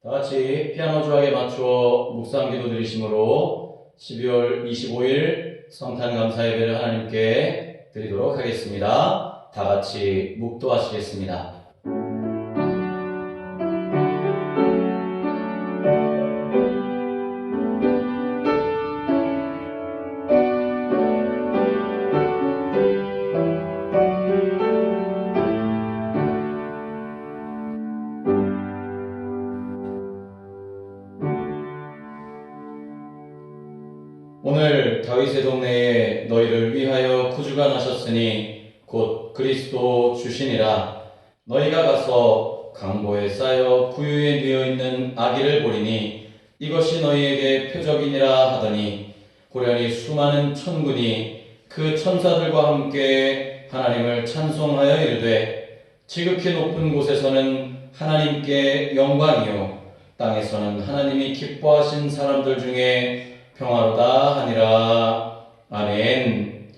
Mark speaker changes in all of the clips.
Speaker 1: 다 같이 피아노 조각에 맞추어 묵상 기도 드리심으로 12월 25일 성탄 감사 예배를 하나님께 드리도록 하겠습니다. 다 같이 묵도하시겠습니다. 오늘 다윗의 동네에 너희를 위하여 구주가 나셨으니 곧 그리스도 주시니라. 너희가 가서 강보에 쌓여 구유에 뉘어 있는 아기를 보리니 이것이 너희에게 표적이니라 하더니 호련히 수많은 천군이 그 천사들과 함께 하나님을 찬송하여 이르되 지극히 높은 곳에서는 하나님께 영광이요 땅에서는 하나님이 기뻐하신 사람들 중에 평화로다 하니라. 아멘.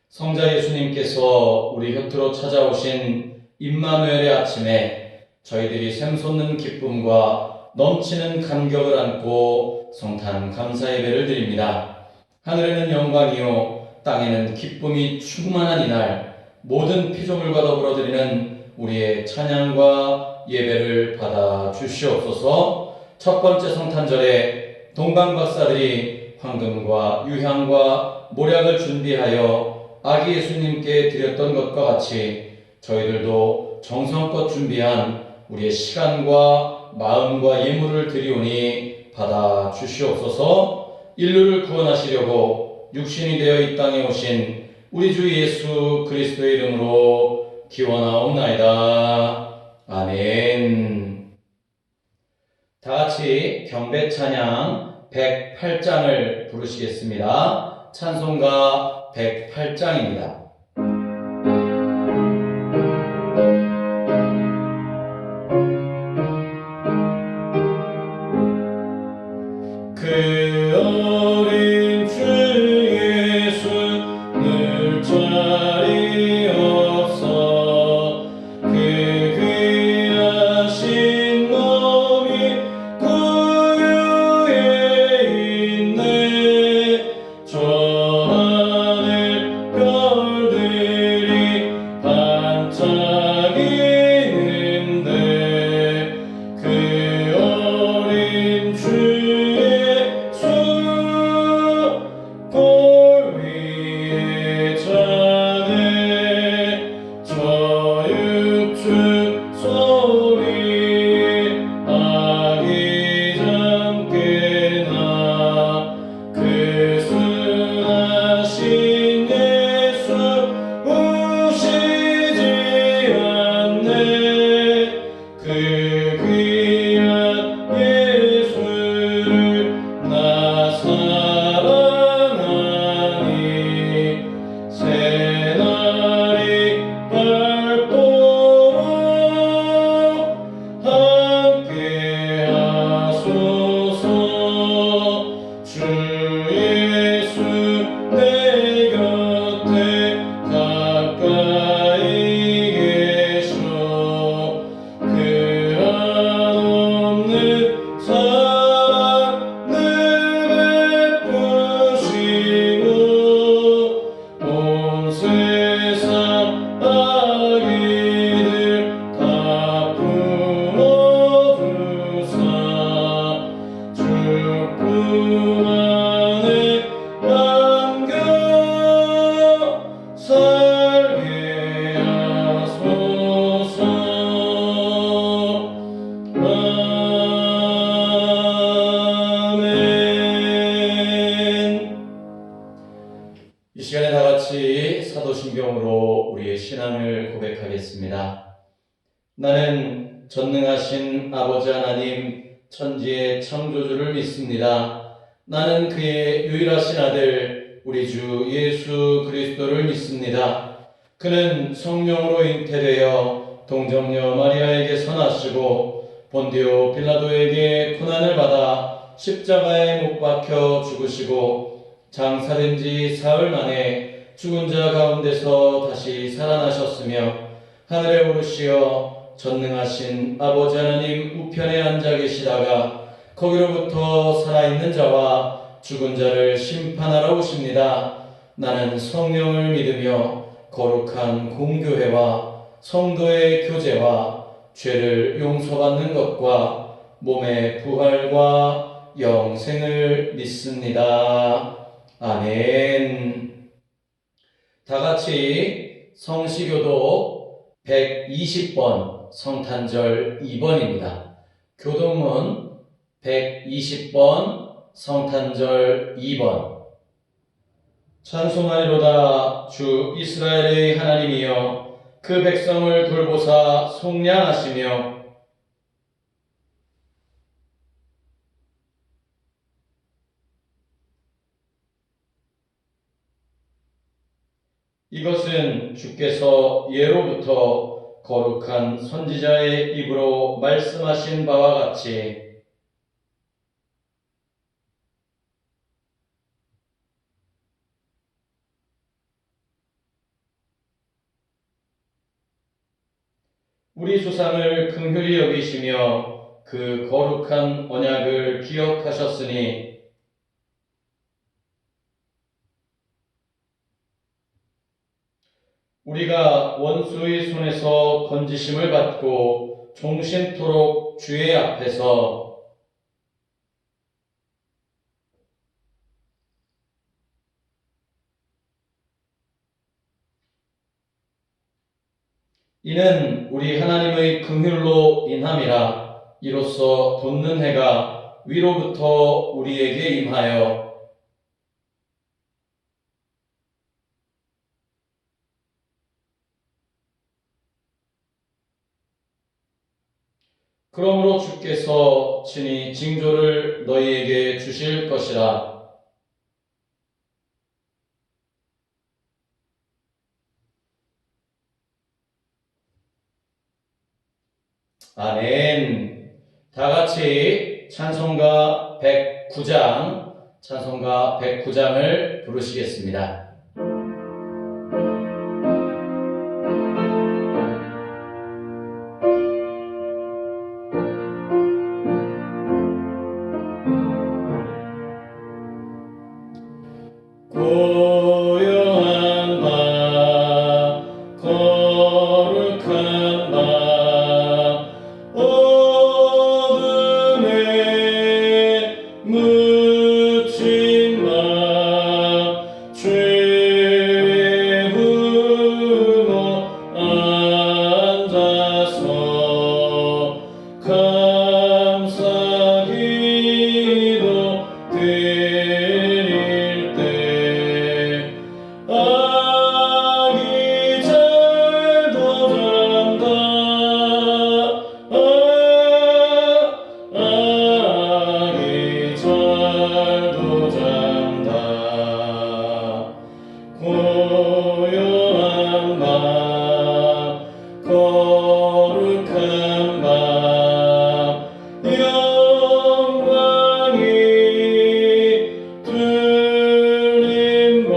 Speaker 1: 성자 예수님께서 우리 곁으로 찾아오신 임마누엘의 아침에 저희들이 샘솟는 기쁨과 넘치는 감격을 안고 성탄 감사 예배를 드립니다. 하늘에는 영광이요 땅에는 기쁨이 충만한 이날 모든 피조물과 더불어 드리는 우리의 찬양과 예배를 받아 주시옵소서. 첫 번째 성탄절에 동방박사들이 황금과 유향과 모략을 준비하여 아기 예수님께 드렸던 것과 같이 저희들도 정성껏 준비한 우리의 시간과 마음과 예물을 드리오니 받아 주시옵소서. 인류를 구원하시려고 육신이 되어 이 땅에 오신 우리 주 예수 그리스도의 이름으로 기원하옵나이다. 아멘. 다 같이 경배 찬양 108장을 부르시겠습니다. 찬송가 108장입니다. 그 어린 주 예수 늘 자리 없어 그 귀하신 몸이 구유에 있네. 저 하늘 별들이 반짝이는데 그 어린 주 골 위에 자네 저 육축 소리 아기 잠깨나 그 순하신 예수 우시지 않네. 그 귀한 예수를 나 사랑하니 새날이 밝도록 함께 하소서. 주 예수 내 곁에 가까이 계셔 그 한없는 사랑 늘 베푸시고 온 세상 아기들 다 품어주사 축복 안에 안겨 살게 하소서. 아멘. 이 시간에 다 같이 사도신경으로 우리의 신앙을 고백하겠습니다. 나는 전능하신 아버지 하나님 천지의 창조주를 믿습니다. 나는 그의 유일하신 아들 우리 주 예수 그리스도를 믿습니다. 그는 성령으로 잉태되어 동정녀 마리아에게 나시고 본디오 빌라도에게 고난을 받아 십자가에 못 박혀 죽으시고 장사된 지 사흘 만에 죽은 자 가운데서 다시 살아나셨으며 하늘에 오르시어 전능하신 아버지 하나님 우편에 앉아 계시다가 거기로부터 살아있는 자와 죽은 자를 심판하러 오십니다. 나는 성령을 믿으며 거룩한 공교회와 성도의 교제와 죄를 용서받는 것과 몸의 부활과 영생을 믿습니다. 아멘. 다 같이 성시교도 120번 성탄절 2번입니다. 교동문 120번 성탄절 2번. 찬송하리로다 주 이스라엘의 하나님이여 그 백성을 돌보사 속량하시며 이것은 주께서 예로부터 거룩한 선지자의 입으로 말씀하신 바와 같이 우리 조상을 긍휼히 여기시며 그 거룩한 언약을 기억하셨으니 우리가 원수의 손에서 건지심을 받고 종신토록 주의 앞에서 이는 우리 하나님의 긍휼로 인함이라. 이로써 돋는 해가 위로부터 우리에게 임하여 그러므로 주께서 친히 징조를 너희에게 주실 것이라. 아멘. 다 같이 찬송가 109장을 부르시겠습니다. 고요한 밤 거룩한 밤 어둠에 묻힌 밤 죄에 굶어 앉아서 감사 기도 드릴 때 아기 잘도 잔다. 아기 잘도 잔다. 고요한 밤 거룩한 밤 영광이 들린 밤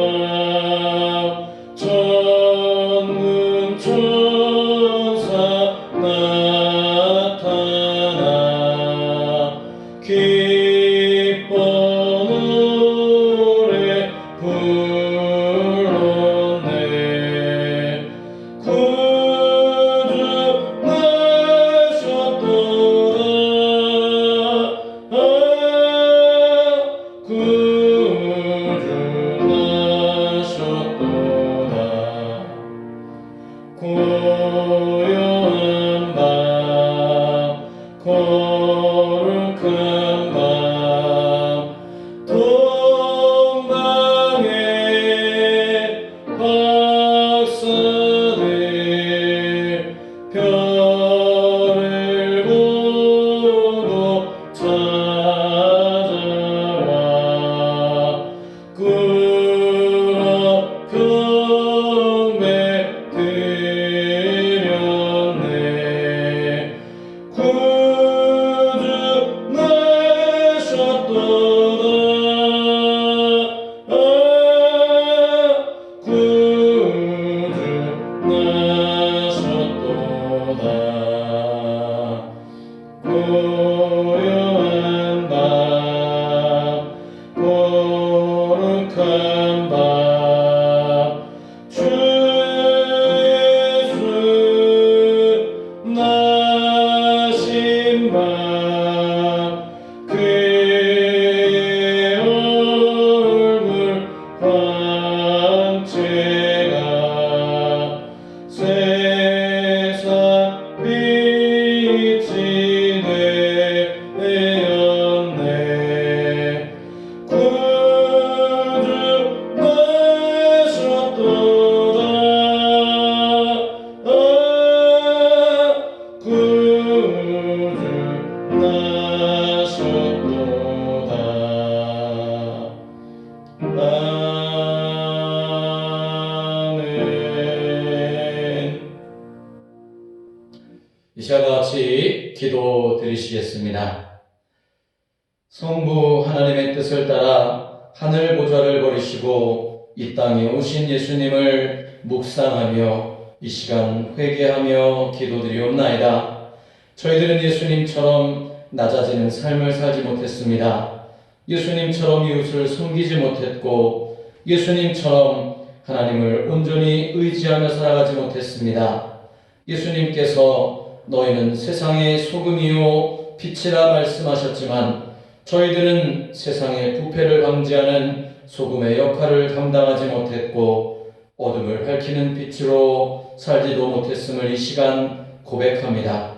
Speaker 1: 전문 천사 나타나 기뻐 노래 불렀네. 구주 나셨도다. 구주 나셨도다. 고요한 밤 거룩한 밤 동방의 박사들 별을 보고 찾아와 꿇어 경배 드려 이 시간과 같이 기도 드리시겠습니다. 성부 하나님의 뜻을 따라 하늘 보좌를 버리시고 이 땅에 오신 예수님을 묵상하며 이 시간 회개하며 기도드리옵나이다. 저희들은 예수님처럼 낮아지는 삶을 살지 못했습니다. 예수님처럼 이웃을 섬기지 못했고 예수님처럼 하나님을 온전히 의지하며 살아가지 못했습니다. 예수님께서 너희는 세상의 소금이요 빛이라 말씀하셨지만 저희들은 세상의 부패를 방지하는 소금의 역할을 감당하지 못했고 어둠을 밝히는 빛으로 살지도 못했음을 이 시간 고백합니다.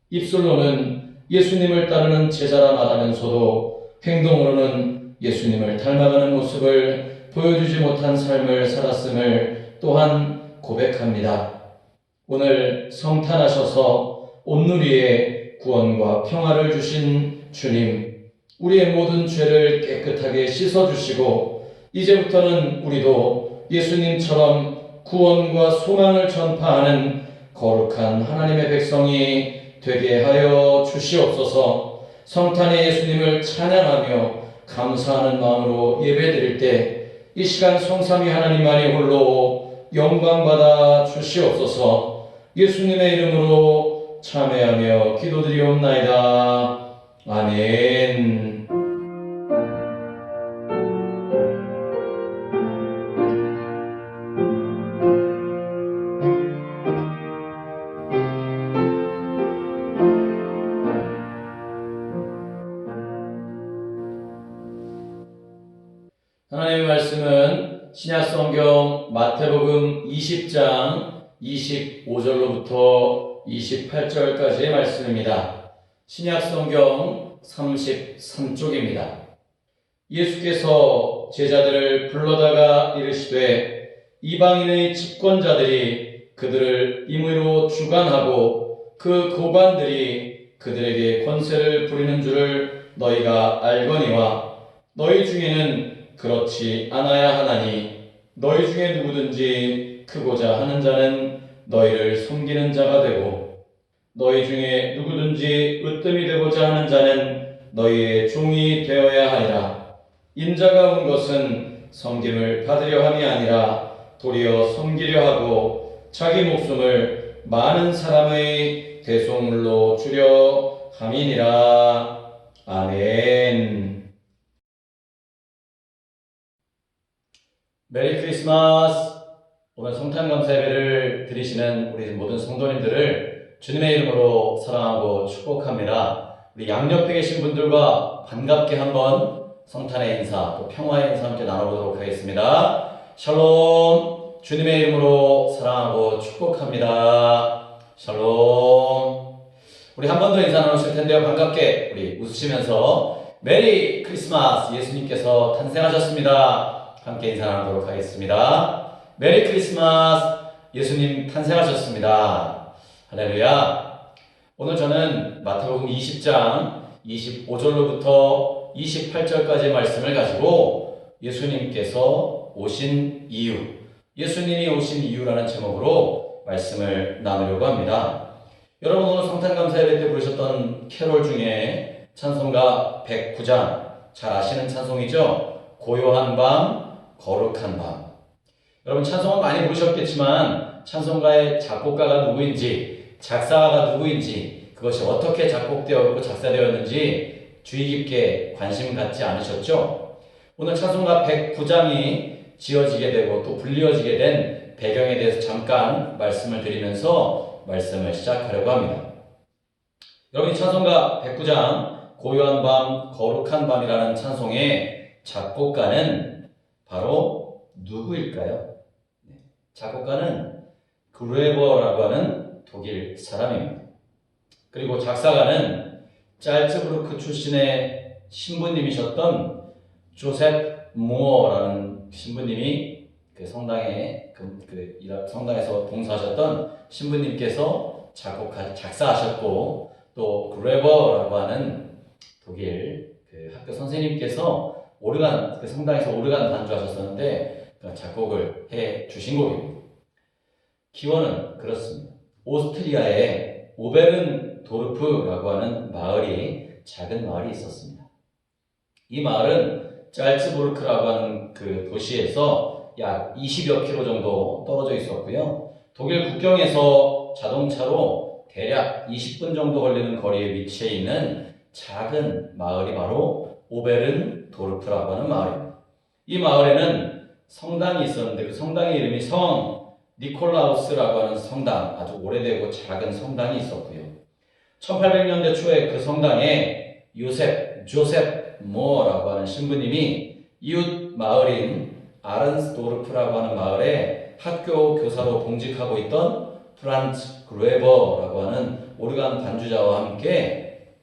Speaker 1: 입술로는 예수님을 따르는 제자라 말하면서도 행동으로는 예수님을 닮아가는 모습을 보여주지 못한 삶을 살았음을 또한 고백합니다. 오늘 성탄하셔서 온누리에 구원과 평화를 주신 주님, 우리의 모든 죄를 깨끗하게 씻어주시고 이제부터는 우리도 예수님처럼 구원과 소망을 전파하는 거룩한 하나님의 백성이 되게 하여 주시옵소서. 성탄의 예수님을 찬양하며 감사하는 마음으로 예배드릴 때 이 시간 성삼위 하나님만이 홀로 영광받아 주시옵소서. 예수님의 이름으로 참회하며 기도드리옵나이다. 아멘. 하나님의 말씀은 신약성경 마태복음 20장 25절로부터 28절까지의 말씀입니다. 신약성경 33쪽입니다. 예수께서 제자들을 불러다가 이르시되 이방인의 집권자들이 그들을 임의로 주관하고 그 고관들이 그들에게 권세를 부리는 줄을 너희가 알거니와 너희 중에는 그렇지 않아야 하나니 너희 중에 누구든지 크고자 하는 자는 너희를 섬기는 자가 되고 너희 중에 누구든지 으뜸이 되고자 하는 자는 너희의 종이 되어야 하리라. 인자가 온 것은 섬김을 받으려 함이 아니라 도리어 섬기려 하고 자기 목숨을 많은 사람의 대속물로 주려 함이니라. 아멘. 메리 크리스마스. 오늘 성탄 감사 예배를 드리시는 우리 모든 성도님들을 주님의 이름으로 사랑하고 축복합니다. 우리 양옆에 계신 분들과 반갑게 한번 성탄의 인사, 또 평화의 인사 함께 나눠보도록 하겠습니다. 샬롬. 주님의 이름으로 사랑하고 축복합니다. 샬롬. 우리 한 번 더 인사 나누실 텐데요. 반갑게 우리 웃으시면서 메리 크리스마스. 예수님께서 탄생하셨습니다. 함께 인사 나누도록 하겠습니다. 메리 크리스마스. 예수님 탄생하셨습니다. 할렐루야. 오늘 저는 마태복음 20장 25절로부터 28절까지의 말씀을 가지고 예수님께서 오신 이유, 예수님이 오신 이유라는 제목으로 말씀을 나누려고 합니다. 여러분 오늘 성탄감사 예배 때 부르셨던 캐롤 중에 찬송가 109장 잘 아시는 찬송이죠? 고요한 밤 거룩한 밤. 여러분 찬송은 많이 부르셨겠지만 찬송가의 작곡가가 누구인지 작사가가 누구인지 그것이 어떻게 작곡되었고 작사되었는지 주의 깊게 관심 갖지 않으셨죠? 오늘 찬송가 109장이 지어지게 되고 또 불리어지게 된 배경에 대해서 잠깐 말씀을 드리면서 말씀을 시작하려고 합니다. 여러분 찬송가 109장 고요한 밤 거룩한 밤이라는 찬송의 작곡가는 바로 누구일까요? 작곡가는 그루에버라고 하는 독일 사람입니다. 그리고 작사가는 짤츠부르크 출신의 신부님이셨던 조셉 무어라는 신부님이 그 성당에서 봉사하셨던 신부님께서 작사하셨고 또 그루에버라고 하는 독일 그 학교 선생님께서 오르간, 그 성당에서 오르간 반주하셨었는데 작곡을 해 주신 곡입니다. 기원은 그렇습니다. 오스트리아의 오베른도르프라고 하는 작은 마을이 있었습니다. 이 마을은 짤츠부르크라고 하는 그 도시에서 약 20여 킬로 정도 떨어져 있었고요. 독일 국경에서 자동차로 대략 20분 정도 걸리는 거리에 위치해 있는 작은 마을이 바로 오베른도르프라고 하는 마을입니다. 이 마을에는 성당이 있었는데 그 성당의 이름이 성 니콜라우스라고 하는 성당, 아주 오래되고 작은 성당이 있었고요. 1800년대 초에 그 성당에 조셉 모어라고 하는 신부님이 이웃 마을인 아른스도르프라고 하는 마을에 학교 교사로 봉직하고 있던 프란츠 그레버라고 하는 오르간 반주자와 함께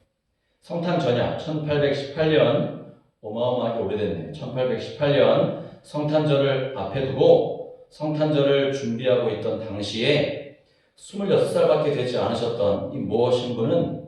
Speaker 1: 성탄 전야 1818년, 어마어마하게 오래됐네요. 1818년 성탄절을 앞에 두고 성탄절을 준비하고 있던 당시에 26살밖에 되지 않으셨던 이 모어 신부는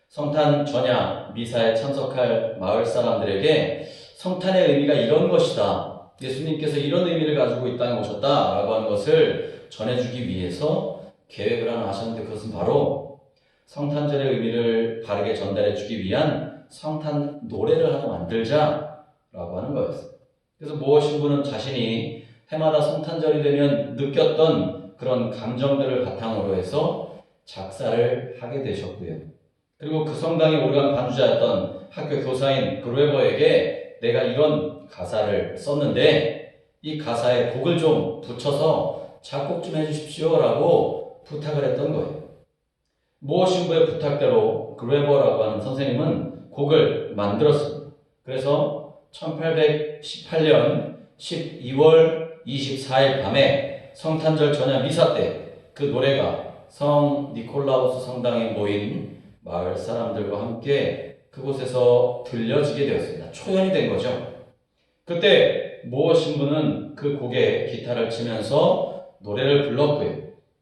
Speaker 1: 성탄 전야 미사에 참석할 마을 사람들에게 성탄의 의미가 이런 것이다, 예수님께서 이런 의미를 가지고 이 땅에 오셨다라고 하는 것을 전해주기 위해서 계획을 하나 하셨는데, 그것은 바로 성탄절의 의미를 바르게 전달해주기 위한 성탄 노래를 하나 만들자라고 하는 거였어요. 그래서 모어 신부는 자신이 해마다 성탄절이 되면 느꼈던 그런 감정들을 바탕으로 해서 작사를 하게 되셨고요. 그리고 그 성당의 오르간 반주자였던 학교 교사인 그레버에게 내가 이런 가사를 썼는데 이 가사에 곡을 좀 붙여서 작곡 좀 해주십시오 라고 부탁을 했던 거예요. 모어 신부의 부탁대로 그레버라고 하는 선생님은 곡을 만들었습니다. 그래서 1818년 12월 24일 밤에 성탄절 전야 미사 때 그 노래가 성 니콜라우스 성당에 모인 마을 사람들과 함께 그곳에서 들려지게 되었습니다. 초연이 된 거죠. 그때 모어 신부는 그 곡에 기타를 치면서 노래를 불렀고요.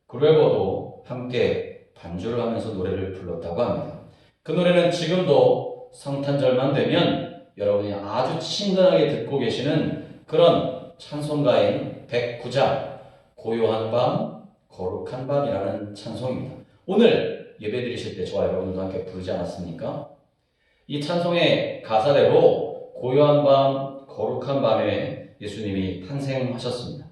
Speaker 1: 그레버도 함께 반주를 하면서 노래를 불렀다고 합니다. 그 노래는 지금도 성탄절만 되면 여러분이 아주 친근하게 듣고 계시는 그런 찬송가인 백구장 고요한 밤 거룩한 밤이라는 찬송입니다. 오늘 예배 드리실 때 저와 여러분도 함께 부르지 않았습니까? 이 찬송의 가사대로 고요한 밤 거룩한 밤에 예수님이 탄생하셨습니다.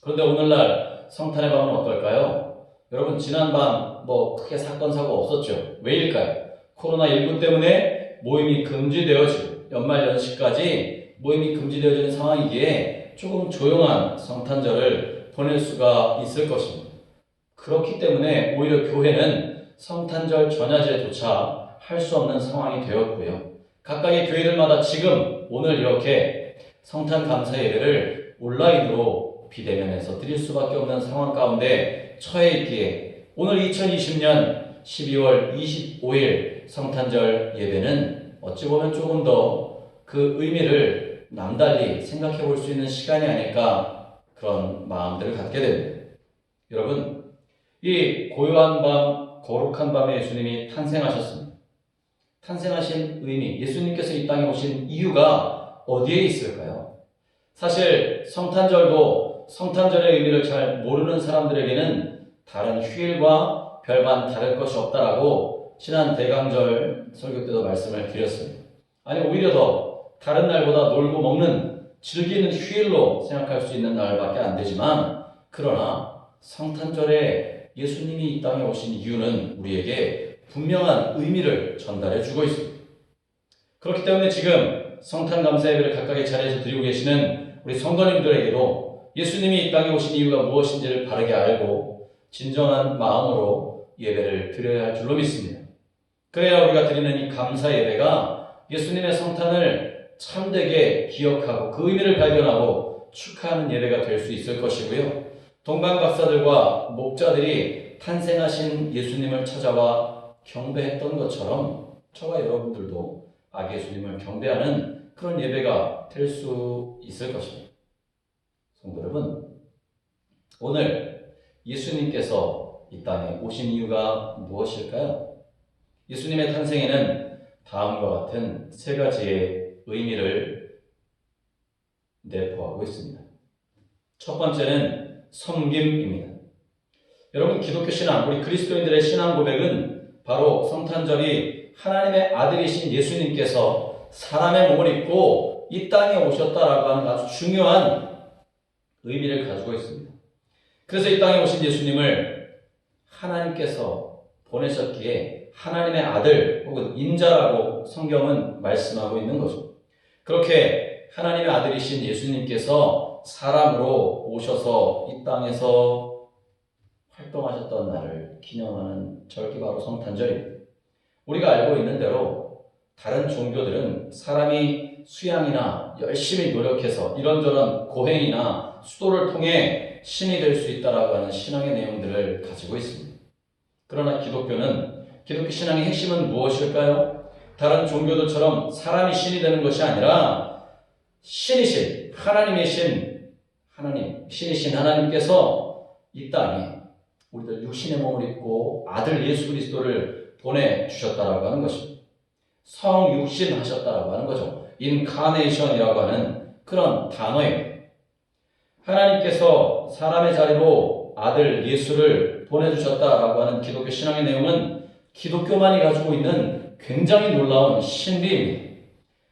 Speaker 1: 그런데 오늘날 성탄의 밤은 어떨까요? 여러분, 지난 밤 크게 사건 사고 없었죠? 왜일까요? 코로나19 때문에 모임이 금지되어지고 연말 연시까지 모임이 금지되어지는 상황이기에 조금 조용한 성탄절을 보낼 수가 있을 것입니다. 그렇기 때문에 오히려 교회는 성탄절 전야제조차 할 수 없는 상황이 되었고요. 각각의 교회들마다 지금 오늘 이렇게 성탄 감사 예배를 온라인으로 비대면에서 드릴 수밖에 없는 상황 가운데 처해 있기에 오늘 2020년 12월 25일 성탄절 예배는 어찌 보면 조금 더 그 의미를 남달리 생각해 볼 수 있는 시간이 아닐까, 그런 마음들을 갖게 됩니다. 여러분, 이 고요한 밤, 거룩한 밤에 예수님이 탄생하셨습니다. 탄생하신 의미, 예수님께서 이 땅에 오신 이유가 어디에 있을까요? 사실 성탄절도 성탄절의 의미를 잘 모르는 사람들에게는 다른 휴일과 별반 다를 것이 없다라고 지난 대강절 설교 때도 말씀을 드렸습니다. 아니, 오히려 더 다른 날보다 놀고 먹는, 즐기는 휴일로 생각할 수 있는 날밖에 안 되지만, 그러나 성탄절에 예수님이 이 땅에 오신 이유는 우리에게 분명한 의미를 전달해 주고 있습니다. 그렇기 때문에 지금 성탄 감사 예배를 각각의 자리에서 드리고 계시는 우리 성도님들에게도 예수님이 이 땅에 오신 이유가 무엇인지를 바르게 알고 진정한 마음으로 예배를 드려야 할 줄로 믿습니다. 그래야 우리가 드리는 이 감사 예배가 예수님의 성탄을 참되게 기억하고 그 의미를 발견하고 축하하는 예배가 될 수 있을 것이고요. 동방박사들과 목자들이 탄생하신 예수님을 찾아와 경배했던 것처럼 저와 여러분들도 아기 예수님을 경배하는 그런 예배가 될 수 있을 것입니다. 성도 여러분, 오늘 예수님께서 이 땅에 오신 이유가 무엇일까요? 예수님의 탄생에는 다음과 같은 세 가지의 의미를 내포하고 있습니다. 첫 번째는 섬김입니다. 여러분, 기독교 신앙, 우리 그리스도인들의 신앙 고백은 바로 성탄절이 하나님의 아들이신 예수님께서 사람의 몸을 입고 이 땅에 오셨다라고 하는 아주 중요한 의미를 가지고 있습니다. 그래서 이 땅에 오신 예수님을 하나님께서 보내셨기에 하나님의 아들 혹은 인자라고 성경은 말씀하고 있는 거죠. 그렇게 하나님의 아들이신 예수님께서 사람으로 오셔서 이 땅에서 활동하셨던 날을 기념하는 절기 바로 성탄절입니다. 우리가 알고 있는 대로 다른 종교들은 사람이 수양이나 열심히 노력해서 이런저런 고행이나 수도를 통해 신이 될 수 있다라고 하는 신앙의 내용들을 가지고 있습니다. 그러나 기독교 신앙의 핵심은 무엇일까요? 다른 종교들처럼 사람이 신이 되는 것이 아니라 신이신 신이신 하나님께서 이 땅에 우리들 육신의 몸을 입고 아들 예수 그리스도를 보내주셨다라고 하는 것입니다. 성육신 하셨다라고 하는 거죠. 인카네이션이라고 하는 그런 단어입니다. 하나님께서 사람의 자리로 아들 예수를 보내주셨다라고 하는 기독교 신앙의 내용은 기독교만이 가지고 있는 굉장히 놀라운 신비입니다.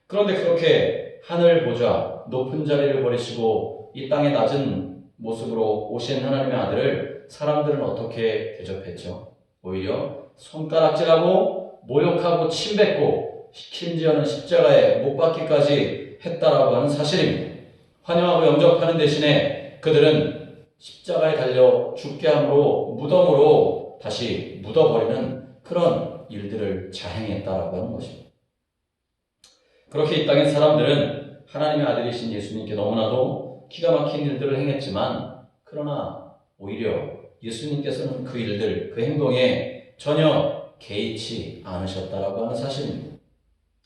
Speaker 1: 그런데 그렇게 하늘 보좌, 높은 자리를 버리시고 이 땅의 낮은 모습으로 오신 하나님의 아들을 사람들은 어떻게 대접했죠? 오히려 손가락질하고 모욕하고 침뱉고 심지어는 십자가에 못 박기까지 했다라고 하는 사실입니다. 환영하고 영접하는 대신에 그들은 십자가에 달려 죽게 함으로 무덤으로 다시 묻어버리는 그런 일들을 자행했다라고 하는 것입니다. 그렇게 이 땅의 사람들은 하나님의 아들이신 예수님께 너무나도 기가 막힌 일들을 행했지만 그러나 오히려 예수님께서는 그 일들, 그 행동에 전혀 개의치 않으셨다라고 하는 사실입니다.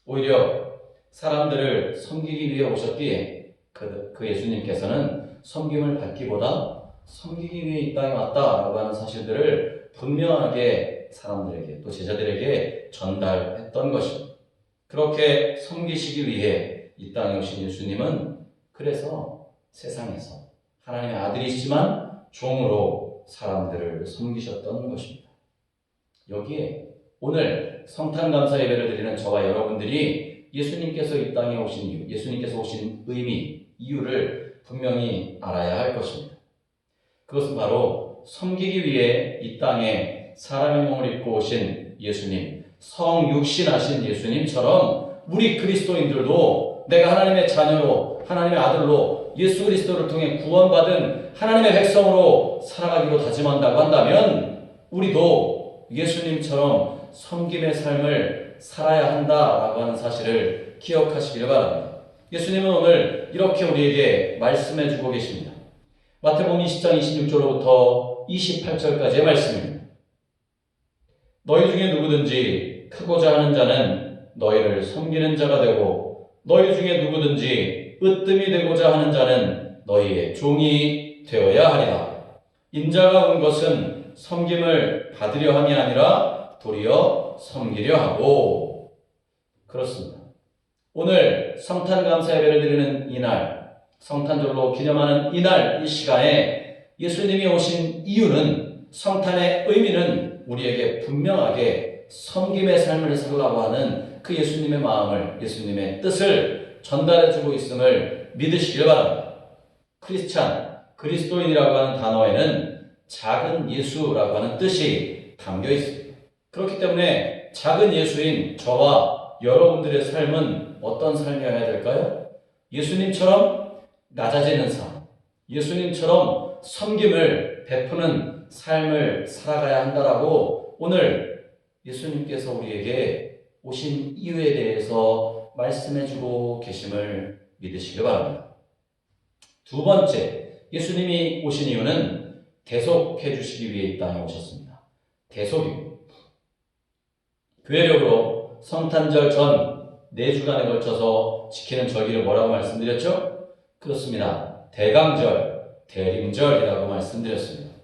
Speaker 1: 오히려 사람들을 섬기기 위해 오셨기에 그 예수님께서는 섬김을 받기보다 섬기기 위해 이 땅에 왔다라고 하는 사실들을 분명하게 사람들에게 또 제자들에게 전달했던 것입니다. 그렇게 섬기시기 위해 이 땅에 오신 예수님은 그래서 세상에서 하나님의 아들이시지만 종으로 사람들을 섬기셨던 것입니다. 여기에 오늘 성탄감사 예배를 드리는 저와 여러분들이 예수님께서 이 땅에 오신 이유, 예수님께서 오신 의미, 이유를 분명히 알아야 할 것입니다. 그것은 바로 섬기기 위해 이 땅에 사람의 몸을 입고 오신 예수님, 성육신하신 예수님처럼 우리 그리스도인들도 내가 하나님의 자녀로, 하나님의 아들로 예수 그리스도를 통해 구원받은 하나님의 백성으로 살아가기로 다짐한다고 한다면 우리도 예수님처럼 섬김의 삶을 살아야 한다라고 하는 사실을 기억하시기를 바랍니다. 예수님은 오늘 이렇게 우리에게 말씀해 주고 계십니다. 마태복음 20장 26절로부터 28절까지의 말씀입니다. 너희 중에 누구든지 크고자 하는 자는 너희를 섬기는 자가 되고 너희 중에 누구든지 으뜸이 되고자 하는 자는 너희의 종이 되어야 하리라. 인자가 온 것은 섬김을 받으려 함이 아니라 도리어 섬기려 하고. 그렇습니다. 오늘 성탄감사 예배를 드리는 이날, 성탄절로 기념하는 이날, 이 시간에 예수님이 오신 이유는, 성탄의 의미는 우리에게 분명하게 섬김의 삶을 살라고 하는 그 예수님의 마음을, 예수님의 뜻을 전달해주고 있음을 믿으시길 바랍니다. 크리스찬, 그리스도인이라고 하는 단어에는 작은 예수라고 하는 뜻이 담겨 있습니다. 그렇기 때문에 작은 예수인 저와 여러분들의 삶은 어떤 삶이어야 될까요? 예수님처럼 낮아지는 삶, 예수님처럼 섬김을 베푸는 삶을 살아가야 한다라고 오늘 예수님께서 우리에게 오신 이유에 대해서 말씀해주고 계심을 믿으시기 바랍니다. 두 번째, 예수님이 오신 이유는 대속해 주시기 위해 이 땅에 오셨습니다. 대속입니다. 교회력으로 성탄절 전 4주간에 걸쳐서 지키는 절기를 뭐라고 말씀드렸죠? 그렇습니다. 대강절, 대림절이라고 말씀드렸습니다.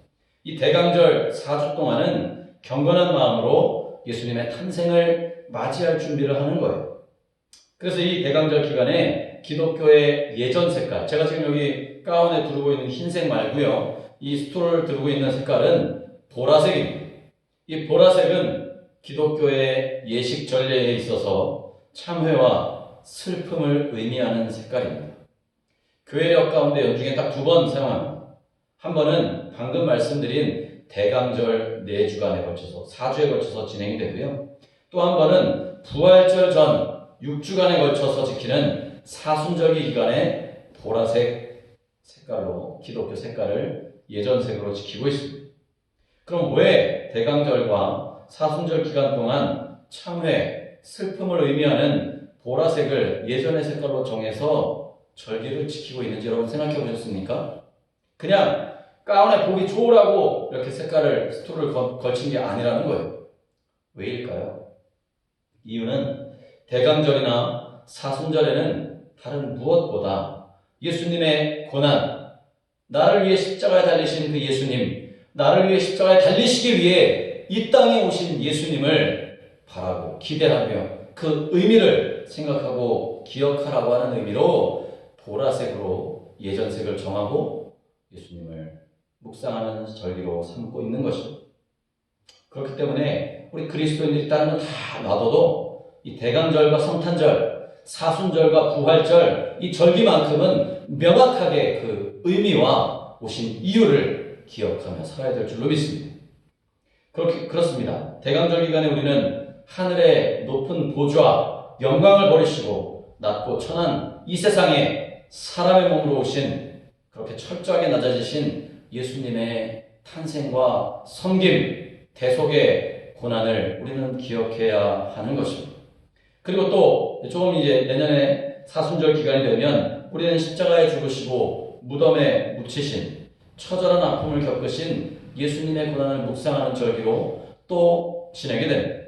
Speaker 1: 이 대강절 4주 동안은 경건한 마음으로 예수님의 탄생을 맞이할 준비를 하는 거예요. 그래서 이 대강절 기간에 기독교의 예전 색깔, 제가 지금 여기 가운에 두르고 있는 흰색 말고요, 이 스토를 두르고 있는 색깔은 보라색입니다. 이 보라색은 기독교의 예식 전례에 있어서 참회와 슬픔을 의미하는 색깔입니다. 교회력 가운데 연중에 딱 2번 사용합니다. 한 번은 방금 말씀드린 대강절 4주간에 걸쳐서 4주에 걸쳐서 진행이 되고요. 또 한 번은 부활절 전 6주간에 걸쳐서 지키는 사순절기 기간에 보라색 색깔로 기독교 색깔을 예전색으로 지키고 있습니다. 그럼 왜 대강절과 사순절 기간 동안 참회, 슬픔을 의미하는 보라색을 예전의 색깔로 정해서 절기를 지키고 있는지 여러분 생각해 보셨습니까? 그냥 가운에 보기 좋으라고 이렇게 색깔을 스토를 걸친 게 아니라는 거예요. 왜일까요? 이유는 대강절이나 사순절에는 다른 무엇보다 예수님의 고난, 나를 위해 십자가에 달리신 그 예수님, 나를 위해 십자가에 달리시기 위해 이 땅에 오신 예수님을 바라고 기대하며 그 의미를 생각하고 기억하라고 하는 의미로 보라색으로 예전색을 정하고 예수님을 묵상하는 절기로 삼고 있는 것이죠. 그렇기 때문에 우리 그리스도인들이 다른 건 다 놔둬도 이 대강절과 성탄절, 사순절과 부활절 이 절기만큼은 명확하게 그 의미와 오신 이유를 기억하며 살아야 될 줄로 믿습니다. 그렇습니다. 대강절 기간에 우리는 하늘의 높은 보좌, 영광을 버리시고 낮고 천한 이 세상에 사람의 몸으로 오신 그렇게 철저하게 낮아지신 예수님의 탄생과 섬김, 대속의 고난을 우리는 기억해야 하는 것입니다. 그리고 또 조금 이제 내년에 사순절 기간이 되면 우리는 십자가에 죽으시고 무덤에 묻히신 처절한 아픔을 겪으신 예수님의 고난을 묵상하는 절기로 또 지내게 됩니다.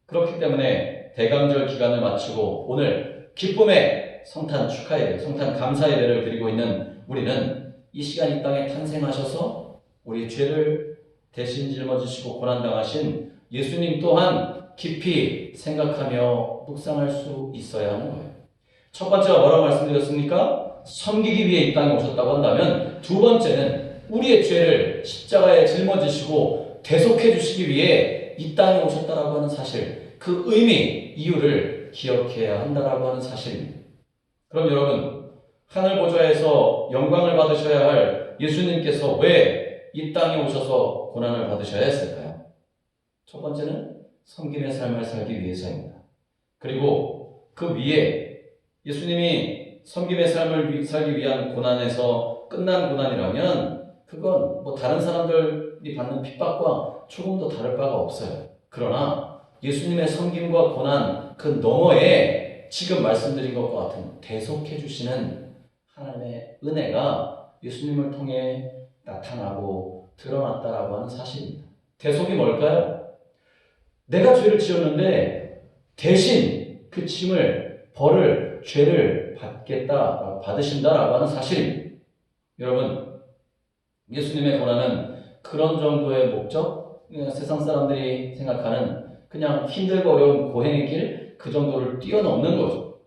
Speaker 1: 그렇기 때문에 대강절 기간을 마치고 오늘 기쁨의 성탄 축하 예배, 성탄 감사 예배를 드리고 있는 우리는 이 시간 이 땅에 탄생하셔서 우리 죄를 대신 짊어지시고 고난당하신 예수님 또한 깊이 생각하며 묵상할 수 있어야 하는 거예요. 첫 번째가 뭐라고 말씀드렸습니까? 섬기기 위해 이 땅에 오셨다고 한다면 두 번째는 우리의 죄를 십자가에 짊어지시고 대속해 주시기 위해 이 땅에 오셨다라고 하는 사실, 그 의미, 이유를 기억해야 한다라고 하는 사실입니다. 그럼 여러분, 하늘 보좌에서 영광을 받으셔야 할 예수님께서 왜 이 땅에 오셔서 고난을 받으셔야 했을까요? 첫 번째는 섬김의 삶을 살기 위해서입니다. 그리고 그 위에 예수님이 섬김의 삶을 살기 위한 고난에서 끝난 고난이라면 그건 뭐 다른 사람들이 받는 핍박과 조금도 다를 바가 없어요. 그러나 예수님의 섬김과 고난 그 너머에 지금 말씀드린 것과 같은 대속해 주시는 하나님의 은혜가 예수님을 통해 나타나고 드러났다라고 하는 사실입니다. 대속이 뭘까요? 내가 죄를 지었는데 대신 그 짐을, 벌을, 죄를 받으신다라고 하는 사실입니다. 여러분, 예수님의 고난은 그런 정도의 목적, 세상 사람들이 생각하는 그냥 힘들고 어려운 고행의 길, 그 정도를 뛰어넘는 거죠.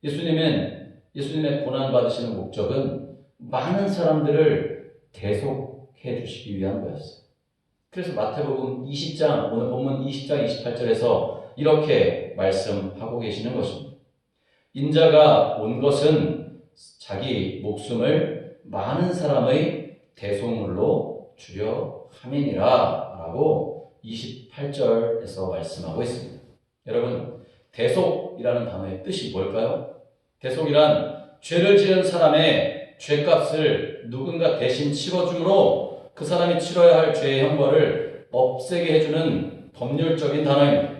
Speaker 1: 예수님의 고난 받으시는 목적은 많은 사람들을 대속해 주시기 위한 거였어요. 그래서 마태복음 20장, 오늘 본문 20장 28절에서 이렇게 말씀하고 계시는 것입니다. 인자가 온 것은 자기 목숨을 많은 사람의 대속물로 주려 함이니라 라고 28절에서 말씀하고 있습니다. 여러분, 대속이라는 단어의 뜻이 뭘까요? 대속이란 죄를 지은 사람의 죄값을 누군가 대신 치러줌으로 그 사람이 치러야 할 죄의 형벌을 없애게 해주는 법률적인 단어입니다.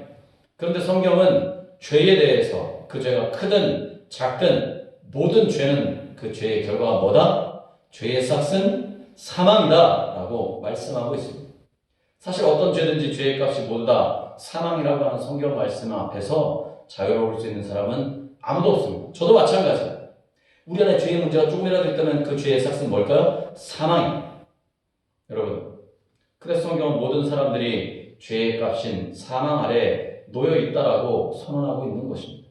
Speaker 1: 그런데 성경은 죄에 대해서 그 죄가 크든 작든 모든 죄는 그 죄의 결과가 뭐다? 죄의 삭은 사망이다 라고 말씀하고 있습니다. 사실 어떤 죄든지 죄의 값이 모두 다 사망이라고 하는 성경 말씀 앞에서 자유로울 수 있는 사람은 아무도 없습니다. 저도 마찬가지예요. 우리 안에 죄의 문제가 조금이라도 있다면 그 죄의 삭은 뭘까요? 사망입니다. 여러분, 그래서 성경은 모든 사람들이 죄의 값인 사망 아래 놓여 있다라고 선언하고 있는 것입니다.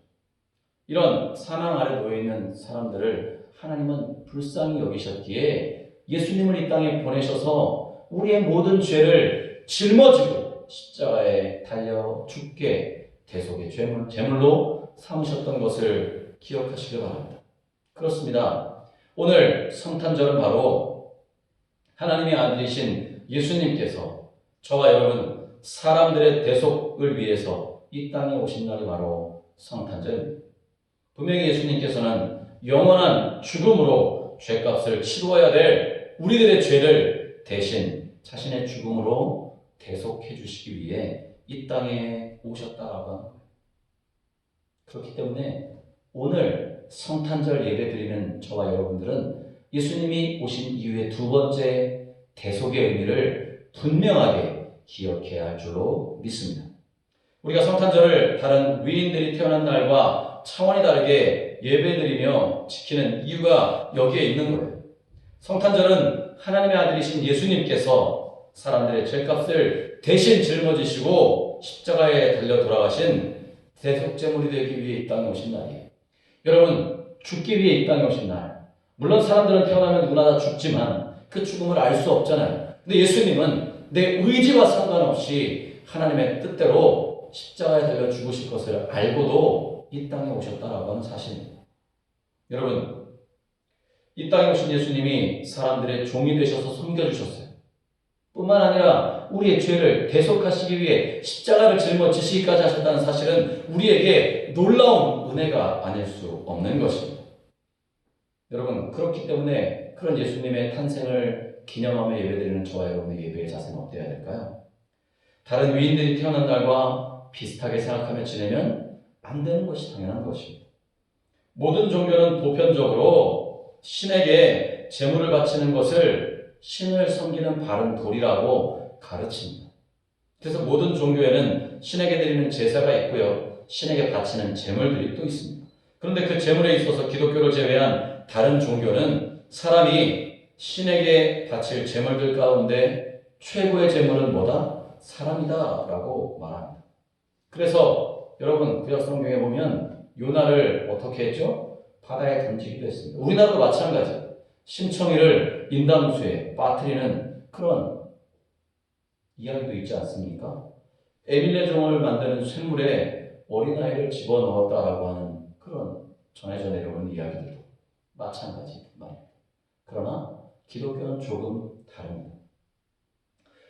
Speaker 1: 이런 사망 아래 놓여 있는 사람들을 하나님은 불쌍히 여기셨기에 예수님을 이 땅에 보내셔서 우리의 모든 죄를 짊어지고 십자가에 달려 죽게 대속의 제물로 삼으셨던 것을 기억하시길 바랍니다. 그렇습니다. 오늘 성탄절은 바로 하나님의 아들이신 예수님께서 저와 여러분 사람들의 대속을 위해서 이 땅에 오신 날이 바로 성탄절입니다. 분명히 예수님께서는 영원한 죽음으로 죄값을 치루어야 될 우리들의 죄를 대신 자신의 죽음으로 대속해 주시기 위해 이 땅에 오셨다라고 하는 거예요. 그렇기 때문에 오늘 성탄절 예배 드리는 저와 여러분들은 예수님이 오신 이후의 두 번째 대속의 의미를 분명하게 기억해야 할 줄로 믿습니다. 우리가 성탄절을 다른 위인들이 태어난 날과 차원이 다르게 예배드리며 지키는 이유가 여기에 있는 거예요. 성탄절은 하나님의 아들이신 예수님께서 사람들의 죄값을 대신 짊어지시고 십자가에 달려 돌아가신 대속제물이 되기 위해 이 땅에 오신 날이에요. 여러분, 죽기 위해 이 땅에 오신 날. 물론 사람들은 태어나면 누구나 다 죽지만 그 죽음을 알 수 없잖아요. 근데 예수님은 내 의지와 상관없이 하나님의 뜻대로 십자가에 달려 죽으실 것을 알고도 이 땅에 오셨다라고 하는 사실입니다. 여러분, 이 땅에 오신 예수님이 사람들의 종이 되셔서 섬겨주셨어요. 뿐만 아니라 우리의 죄를 대속하시기 위해 십자가를 짊어지시기까지 하셨다는 사실은 우리에게 놀라운 은혜가 아닐 수 없는 것입니다. 여러분, 그렇기 때문에 그런 예수님의 탄생을 기념하며 예배드리는 저와 여러분의 예배의 자세는 어때야 될까요? 다른 위인들이 태어난 날과 비슷하게 생각하며 지내면 안 되는 것이 당연한 것입니다. 모든 종교는 보편적으로 신에게 제물을 바치는 것을 신을 섬기는 바른 도리라고 가르칩니다. 그래서 모든 종교에는 신에게 드리는 제사가 있고요. 신에게 바치는 제물들이 또 있습니다. 그런데 그 제물에 있어서 기독교를 제외한 다른 종교는 사람이 신에게 바칠 제물들 가운데 최고의 제물은 뭐다? 사람이다 라고 말합니다. 그래서 여러분 구약 성경에 보면 요나를 어떻게 했죠? 바다에 던지기도 했습니다. 우리나라도 마찬가지. 신청이를 인담수에 빠뜨리는 그런 이야기도 있지 않습니까? 에밀레종을 만드는 쇳물에 어린아이를 집어넣었다라고 하는 그런 전해져 내려오는 이야기들도 마찬가지 말입니다. 그러나 기독교는 조금 다릅니다.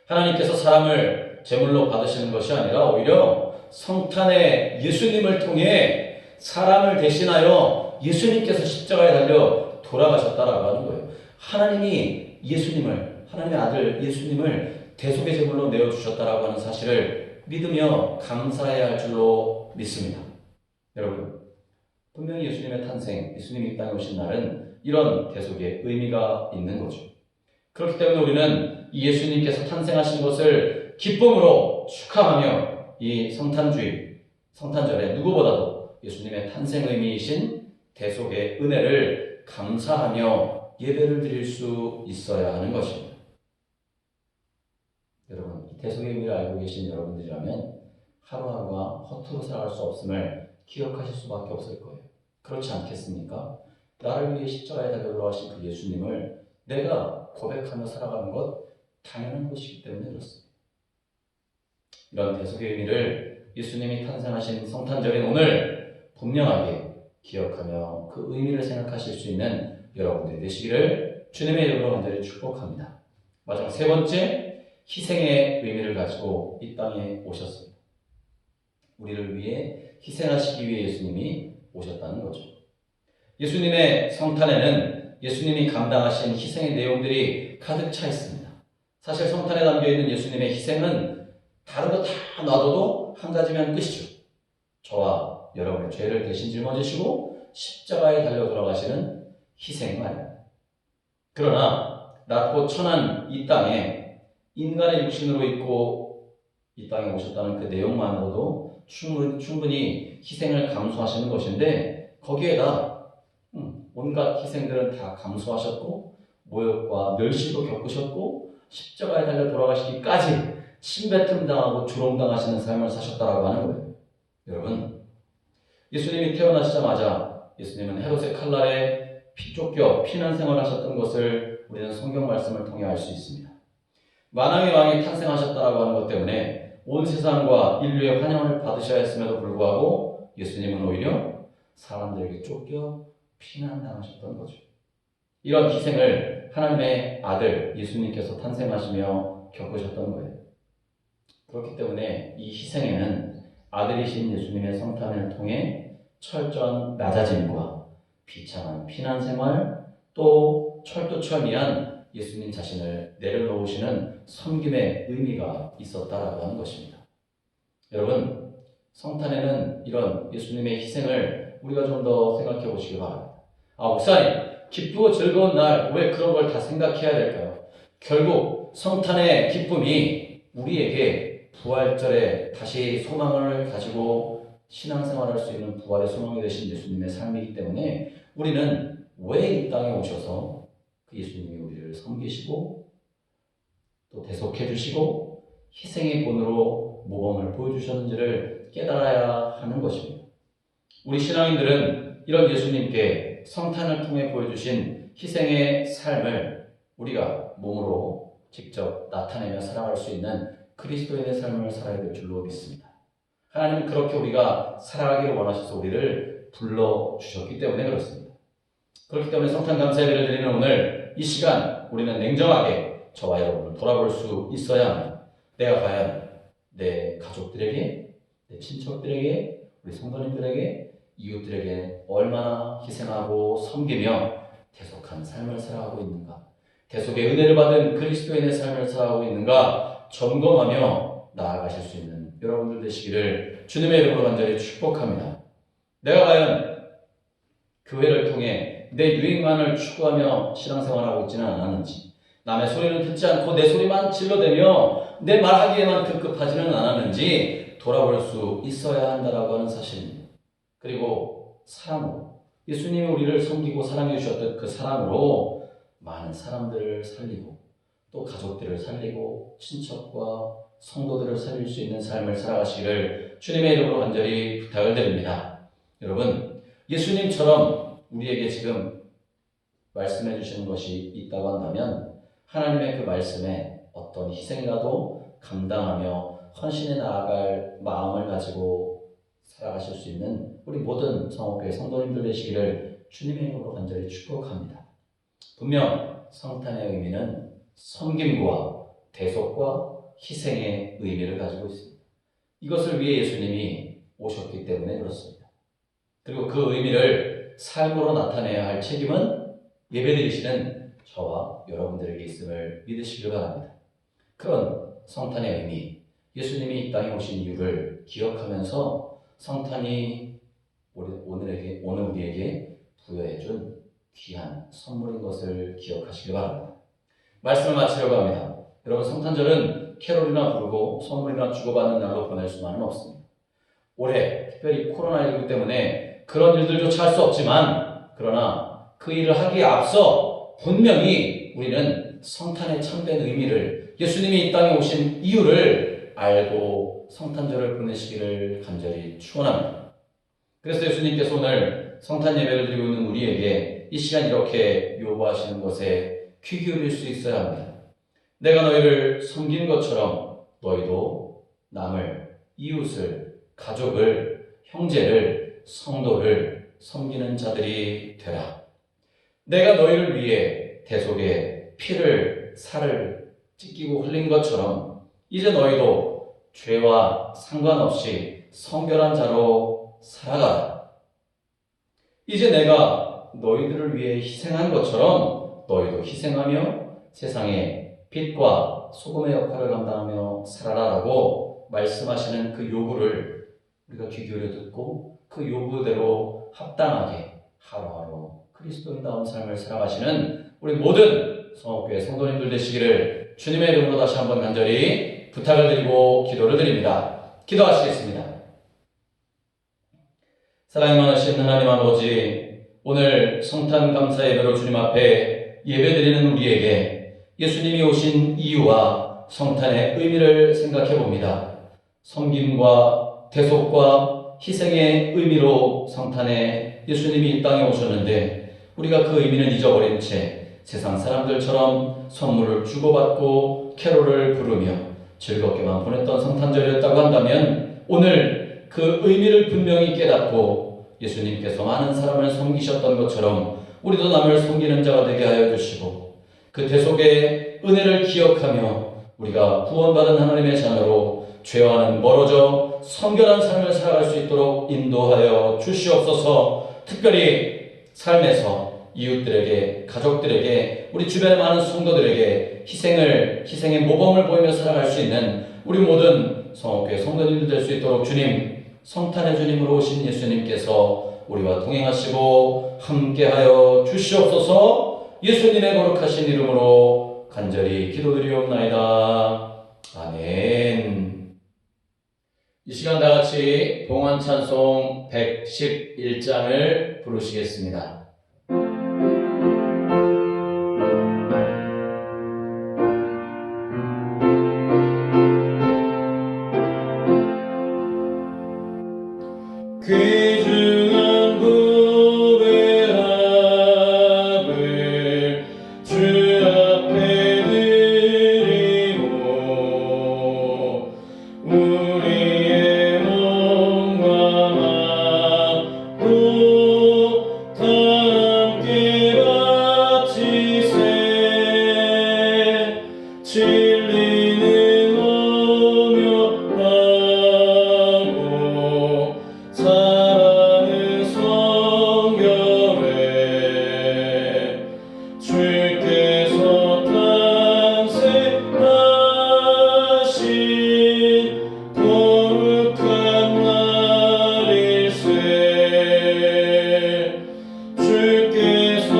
Speaker 1: 하나님께서 사람을 제물로 받으시는 것이 아니라 오히려 성탄의 예수님을 통해 사람을 대신하여 예수님께서 십자가에 달려 돌아가셨다라고 하는 거예요. 하나님이 예수님을, 하나님의 아들 예수님을 대속의 제물로 내어주셨다라고 하는 사실을 믿으며 감사해야 할 줄로 믿습니다. 여러분, 분명히 예수님의 탄생, 예수님이 이 땅에 오신 날은 이런 대속의 의미가 있는 거죠. 그렇기 때문에 우리는 이 예수님께서 탄생하신 것을 기쁨으로 축하하며 이 성탄절에 누구보다도 예수님의 탄생 의미이신 대속의 은혜를 감사하며 예배를 드릴 수 있어야 하는 것입니다. 여러분, 이 대속의 의미를 알고 계신 여러분들이라면 하루하루가 허투루 살아갈 수 없음을 기억하실 수밖에 없을 거예요. 그렇지 않겠습니까? 나를 위해 십자가에 달려 돌아가신 그 예수님을 내가 고백하며 살아가는 것 당연한 것이기 때문에 그렇습니다. 이런 대속의 의미를 예수님이 탄생하신 성탄절인 오늘 분명하게 기억하며 그 의미를 생각하실 수 있는 여러분들이 되시기를 주님의 이름으로 간절히 축복합니다. 마지막 세 번째, 희생의 의미를 가지고 이 땅에 오셨습니다. 우리를 위해 희생하시기 위해 예수님이 오셨다는 거죠. 예수님의 성탄에는 예수님이 감당하신 희생의 내용들이 가득 차 있습니다. 사실 성탄에 담겨있는 예수님의 희생은 다른 거 다 놔둬도 한 가지면 끝이죠. 저와 여러분의 죄를 대신 짊어지시고 십자가에 달려 돌아가시는 희생 말입니다. 그러나 낮고 천한 이 땅에 인간의 육신으로 있고 이 땅에 오셨다는 그 내용만으로도 충분히 희생을 감수하시는 것인데 거기에다 온갖 희생들은 다 감수하셨고 모욕과 멸시도 겪으셨고 십자가에 달려 돌아가시기까지 침뱉음 당하고 조롱당하시는 삶을 사셨다라고 하는 거예요. 여러분, 예수님이 태어나시자마자 예수님은 헤롯의 칼날에 피 쫓겨 피난 생활을 하셨던 것을 우리는 성경 말씀을 통해 알 수 있습니다. 만왕의 왕이 탄생하셨다라고 하는 것 때문에 온 세상과 인류의 환영을 받으셔야 했음에도 불구하고 예수님은 오히려 사람들에게 쫓겨 피난당하셨던 거죠. 이런 희생을 하나님의 아들 예수님께서 탄생하시며 겪으셨던 거예요. 그렇기 때문에 이 희생에는 아들이신 예수님의 성탄을 통해 철저한 낮아짐과 비참한 피난생활, 또 철두철미한 예수님 자신을 내려놓으시는 섬김의 의미가 있었다라고 하는 것입니다. 여러분, 성탄에는 이런 예수님의 희생을 우리가 좀 더 생각해 보시기 바랍니다. 목사님, 기쁘고 즐거운 날, 왜 그런 걸 다 생각해야 될까요? 결국 성탄의 기쁨이 우리에게 부활절에 다시 소망을 가지고 신앙생활할 수 있는 부활의 소망이 되신 예수님의 삶이기 때문에 우리는 왜 이 땅에 오셔서 그 예수님이 우리를 섬기시고 또 대속해 주시고 희생의 본으로 모범을 보여주셨는지를 깨달아야 하는 것입니다. 우리 신앙인들은 이런 예수님께 성탄을 통해 보여주신 희생의 삶을 우리가 몸으로 직접 나타내며 살아갈 수 있는 그리스도인의 삶을 살아야 될 줄로 믿습니다. 하나님은 그렇게 우리가 살아가기를 원하셔서 우리를 불러주셨기 때문에 그렇습니다. 그렇기 때문에 성탄 감사 예배를 드리는 오늘 이 시간 우리는 냉정하게 저와 여러분을 돌아볼 수 있어야 합니다. 내가 과연 내 가족들에게, 내 친척들에게, 우리 성도님들에게, 이웃들에게 얼마나 희생하고 섬기며 대속한 삶을 살아가고 있는가, 대속의 은혜를 받은 그리스도인의 삶을 살아가고 있는가 점검하며 나아가실 수 있는 여러분들 되시기를 주님의 이름으로 간절히 축복합니다. 내가 과연 교회를 통해 내 유익만을 추구하며 신앙생활하고 있지는 않았는지, 남의 소리는 듣지 않고 내 소리만 질러대며 내 말하기에만 급급하지는 않았는지 돌아볼 수 있어야 한다라고 하는 사실입니다. 그리고 사랑으로, 예수님이 우리를 섬기고 사랑해 주셨던 그 사랑으로 많은 사람들을 살리고 또 가족들을 살리고 친척과 성도들을 살릴 수 있는 삶을 살아가시기를 주님의 이름으로 간절히 부탁을 드립니다. 여러분, 예수님처럼 우리에게 지금 말씀해 주시는 것이 있다고 한다면 하나님의 그 말씀에 어떤 희생이라도 감당하며 헌신해 나아갈 마음을 가지고 살아가실 수 있는 우리 모든 성업교회 성도님들 되시기를 주님의 이름으로 간절히 축복합니다. 분명 성탄의 의미는 섬김과 대속과 희생의 의미를 가지고 있습니다. 이것을 위해 예수님이 오셨기 때문에 그렇습니다. 그리고 그 의미를 삶으로 나타내야 할 책임은 예배드리시는 저와 여러분들에게 있음을 믿으시길 바랍니다. 그런 성탄의 의미, 예수님이 이 땅에 오신 이유를 기억하면서 성탄이 오늘 우리에게 부여해준 귀한 선물인 것을 기억하시길 바랍니다. 말씀을 마치려고 합니다. 여러분, 성탄절은 캐롤이나 부르고 선물이나 주고받는 날로 보낼 수만은 없습니다. 올해 특별히 코로나19 때문에 그런 일들조차 할 수 없지만, 그러나 그 일을 하기에 앞서 분명히 우리는 성탄의 참된 의미를, 예수님이 이 땅에 오신 이유를 알고 성탄절을 보내시기를 간절히 축원합니다. 그래서 예수님께서 오늘 성탄 예배를 드리고 있는 우리에게 이 시간 이렇게 요구하시는 것에 귀 기울일 수 있어야 합니다. 내가 너희를 섬긴 것처럼 너희도 남을, 이웃을, 가족을, 형제를, 성도를 섬기는 자들이 되라. 내가 너희를 위해 대속의 피를, 살을 찢기고 흘린 것처럼 이제 너희도 죄와 상관없이 성결한 자로 살아가라. 이제 내가 너희들을 위해 희생한 것처럼 너희도 희생하며 세상에 빛과 소금의 역할을 감당하며 살아라라고 말씀하시는 그 요구를 우리가 귀 기울여 듣고 그 요구대로 합당하게 하루하루 그리스도인다운 삶을 살아가시는 우리 모든 성업교회 성도님들 되시기를 주님의 이름으로 다시 한번 간절히 부탁을 드리고 기도를 드립니다. 기도하시겠습니다. 사랑이 많으신 하나님 아버지, 오늘 성탄 감사 예배로 주님 앞에 예배드리는 우리에게 예수님이 오신 이유와 성탄의 의미를 생각해 봅니다. 섬김과 대속과 희생의 의미로 성탄에 예수님이 이 땅에 오셨는데 우리가 그 의미는 잊어버린 채 세상 사람들처럼 선물을 주고받고 캐롤을 부르며 즐겁게만 보냈던 성탄절이었다고 한다면 오늘 그 의미를 분명히 깨닫고 예수님께서 많은 사람을 섬기셨던 것처럼 우리도 남을 섬기는 자가 되게 하여 주시고 그 대속의 은혜를 기억하며 우리가 구원받은 하나님의 자녀로 죄와는 멀어져 성결한 삶을 살아갈 수 있도록 인도하여 주시옵소서. 특별히 삶에서 이웃들에게, 가족들에게, 우리 주변의 많은 성도들에게 희생의 모범을 보이며 살아갈 수 있는 우리 모든 성업교회 성도님들 될 수 있도록 주님, 성탄의 주님으로 오신 예수님께서 우리와 동행하시고 함께하여 주시옵소서. 예수님의 거룩하신 이름으로 간절히 기도드리옵나이다. 아멘. 이 시간 다 같이 봉헌 찬송 111장을 부르시겠습니다.
Speaker 2: 귀중한 구배합을 주 앞에 드리고 우리의 몸과 마음도 다 함께 바치세. 진리는 오묘하고 사랑은 성결해. 주께서 탄생하신 거룩한 날일세. 주께서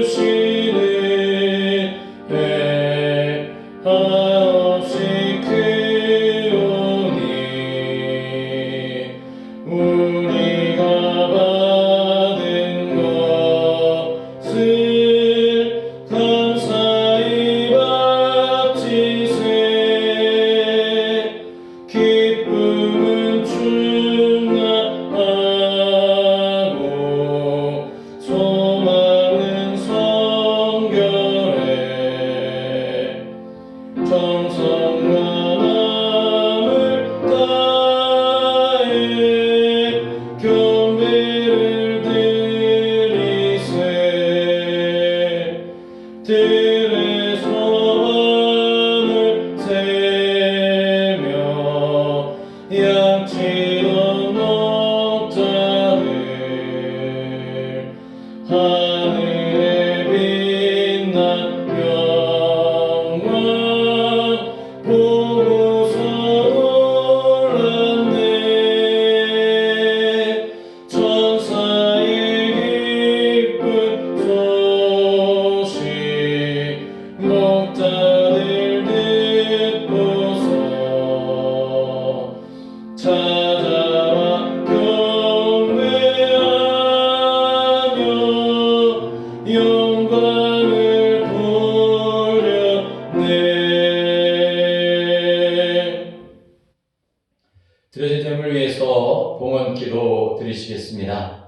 Speaker 2: 주시는 배 한없이 크오니 우리가 받은 것을 감사히 바치세. 기쁨은 충만하고 소망은 성결해. 정성과 마음을 다해 경배를 드리세. 들의 소망을 세며 양치던 목자들 하늘에 빛난 영광 보고서 놀랐네. 천사의 기쁜 소식 목자들 듣고서 찾아와 경배하며 영광을 돌렸네.
Speaker 1: 드려진 됨을 위해서 봉헌 기도 드리시겠습니다.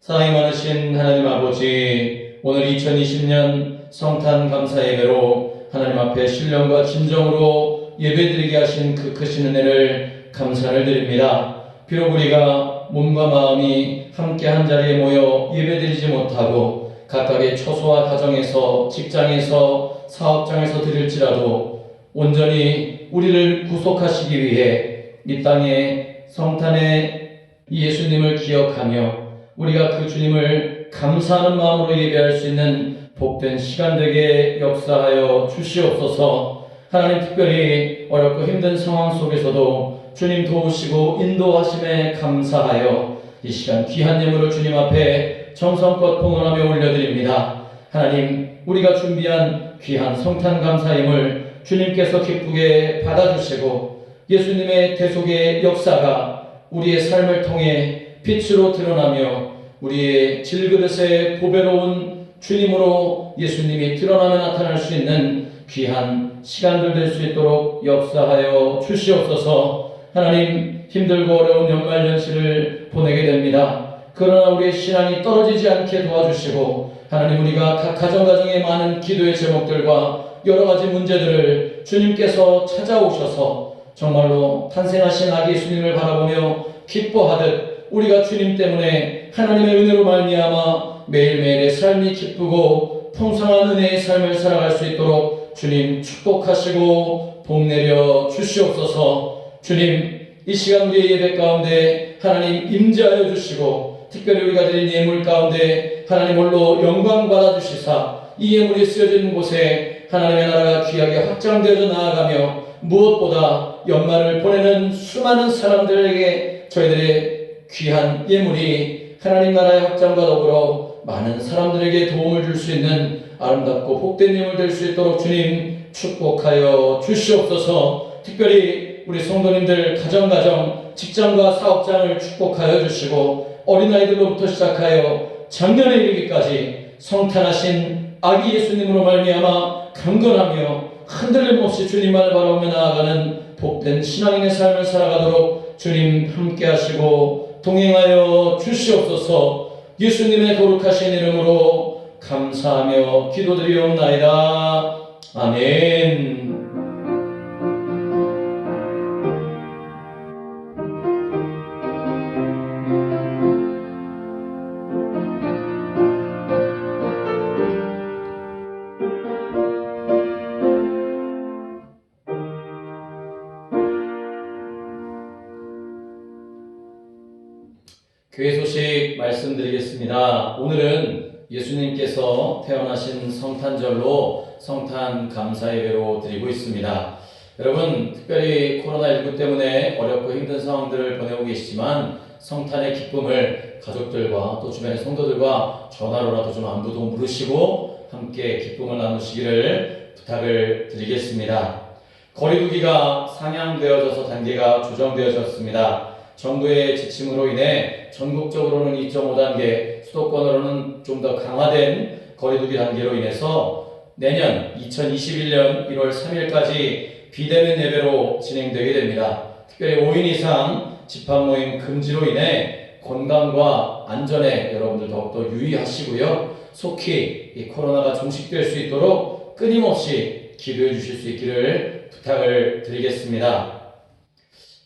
Speaker 1: 사랑이 많으신 하나님 아버지, 오늘 2020년 성탄 감사 예배로 하나님 앞에 신령과 진정으로 예배드리게 하신 그 크신 은혜를 감사를 드립니다. 비록 우리가 몸과 마음이 함께 한 자리에 모여 예배드리지 못하고 각각의 처소와 가정에서, 직장에서, 사업장에서 드릴지라도 온전히 우리를 구속하시기 위해 이 땅에 성탄의 예수님을 기억하며 우리가 그 주님을 감사하는 마음으로 예배할 수 있는 복된 시간 되게 역사하여 주시옵소서. 하나님, 특별히 어렵고 힘든 상황 속에서도 주님 도우시고 인도하심에 감사하여 이 시간 귀한 예물을 주님 앞에 정성껏 봉헌하며 올려드립니다. 하나님, 우리가 준비한 귀한 성탄 감사 예물 주님께서 기쁘게 받아주시고 예수님의 대속의 역사가 우리의 삶을 통해 빛으로 드러나며 우리의 질그릇에 보배로운 주님으로 예수님이 드러나며 나타날 수 있는 귀한 시간들 될 수 있도록 역사하여 주시옵소서. 하나님, 힘들고 어려운 연말연시를 보내게 됩니다. 그러나 우리의 신앙이 떨어지지 않게 도와주시고 하나님, 우리가 각 가정에 많은 기도의 제목들과 여러 가지 문제들을 주님께서 찾아오셔서 정말로 탄생하신 아기 예수님을 바라보며 기뻐하듯 우리가 주님 때문에 하나님의 은혜로 말미암아 매일매일의 삶이 기쁘고 풍성한 은혜의 삶을 살아갈 수 있도록 주님 축복하시고 복 내려 주시옵소서. 주님, 이 시간 우리의 예배 가운데 하나님 임재하여 주시고 특별히 우리가 드린 예물 가운데 하나님 홀로 영광 받아주시사 이 예물이 쓰여진 곳에 하나님의 나라가 귀하게 확장되어져 나아가며 무엇보다 연말을 보내는 수많은 사람들에게 저희들의 귀한 예물이 하나님 나라의 확장과 더불어 많은 사람들에게 도움을 줄 수 있는 아름답고 복된 예물 될 수 있도록 주님 축복하여 주시옵소서. 특별히 우리 성도님들 가정, 직장과 사업장을 축복하여 주시고 어린아이들로부터 시작하여 작년에 이르기까지 성탄하신 아기 예수님으로 말미암아 강건하며 흔들림 없이 주님만을 바라보며 나아가는 복된 신앙인의 삶을 살아가도록 주님 함께 하시고 동행하여 주시옵소서. 예수님의 거룩하신 이름으로 감사하며 기도드리옵나이다. 아멘. 교회 소식 말씀드리겠습니다. 오늘은 예수님께서 태어나신 성탄절로 성탄 감사 예배로 드리고 있습니다. 여러분, 특별히 코로나19 때문에 어렵고 힘든 상황들을 보내고 계시지만 성탄의 기쁨을 가족들과 또 주변의 성도들과 전화로라도 좀 안부도 물으시고 함께 기쁨을 나누시기를 부탁을 드리겠습니다. 거리두기가 상향되어져서 단계가 조정되어졌습니다. 정부의 지침으로 인해 전국적으로는 2.5단계, 수도권으로는 좀 더 강화된 거리두기 단계로 인해서 내년 2021년 1월 3일까지 비대면 예배로 진행되게 됩니다. 특별히 5인 이상 집합 모임 금지로 인해 건강과 안전에 여러분들 더욱더 유의하시고요. 속히 이 코로나가 종식될 수 있도록 끊임없이 기도해 주실 수 있기를 부탁을 드리겠습니다.